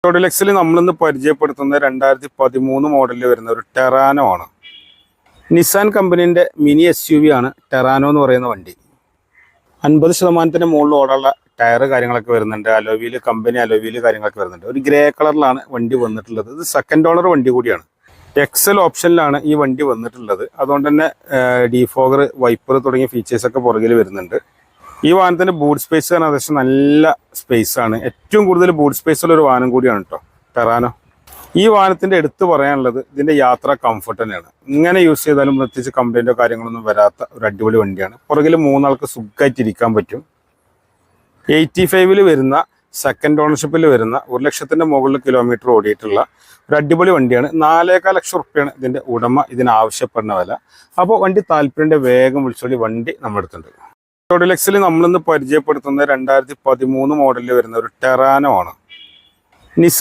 ടോഡിലെക്സിൽ നമ്മളിന്ന് പരിചയപ്പെടുത്തുന്ന 2013 മോഡലിൽ വരുന്ന ഒരു ടെറാനോ ആണ്. നിസാൻ കമ്പനീൻ്റെ മിനി SUV ആണ് ടെറാനോ എന്ന് പറയുന്ന വണ്ടി. 50% മുകളിൽ ഓടാനുള്ള ടയർ കാര്യങ്ങളൊക്കെ വരുന്നുണ്ട്. അലോവിയിൽ കമ്പനി അലോവിയിൽ കാര്യങ്ങളൊക്കെ വരുന്നുണ്ട്. ഒരു ഗ്രേ കളറിലാണ് വണ്ടി വന്നിട്ടുള്ളത്. ഇത് സെക്കൻഡ് ഓണർ വണ്ടി കൂടിയാണ്. എക്സൽ ഓപ്ഷനിലാണ് ഈ വണ്ടി വന്നിട്ടുള്ളത്. അതുകൊണ്ട് തന്നെ ഡീഫോഗർ, വൈപ്പർ തുടങ്ങിയ ഫീച്ചേഴ്സൊക്കെ പുറകിൽ വരുന്നുണ്ട്. ഈ വാഹനത്തിൻ്റെ ബൂട്ട് സ്പേസ് ഏകദേശം നല്ല സ്പേസ് ആണ്. ഏറ്റവും കൂടുതൽ ബൂട്ട് സ്പേസ് ഉള്ള ഒരു വാഹനം കൂടിയാണ് കേട്ടോ ടെറാനോ. ഈ വാഹനത്തിൻ്റെ എടുത്ത് പറയാനുള്ളത് ഇതിൻ്റെ യാത്രാ കംഫർട്ട് തന്നെയാണ്. ഇങ്ങനെ യൂസ് ചെയ്താലും പ്രത്യേകിച്ച് കംപ്ലൈൻറ്റോ കാര്യങ്ങളൊന്നും വരാത്ത ഒരു അടിപൊളി വണ്ടിയാണ്. പുറകിൽ 3 ആൾക്ക് സുഖമായിട്ട് ഇരിക്കാൻ പറ്റും. 85 വരുന്ന സെക്കൻഡ് ഓണർഷിപ്പിൽ വരുന്ന 1 ലക്ഷത്തിൻ്റെ മുകളിൽ കിലോമീറ്റർ ഓടിയിട്ടുള്ള ഒരു അടിപൊളി വണ്ടിയാണ്. 4,4 ലക്ഷം റുപ്യാണ് ഇതിൻ്റെ ഉടമ ഇതിനാവശ്യപ്പെടുന്ന വില. അപ്പോൾ വണ്ടി താല്പര്യൻ്റെ വേഗം വിളിച്ചോളി, വണ്ടി നമ്മുടെ അടുത്തുണ്ട്. ടോഡിലെക്സിൽ നമ്മളിന്ന് പരിചയപ്പെടുത്തുന്ന 2013 മോഡലിൽ വരുന്ന ഒരു ടെറാനോ ആണ്.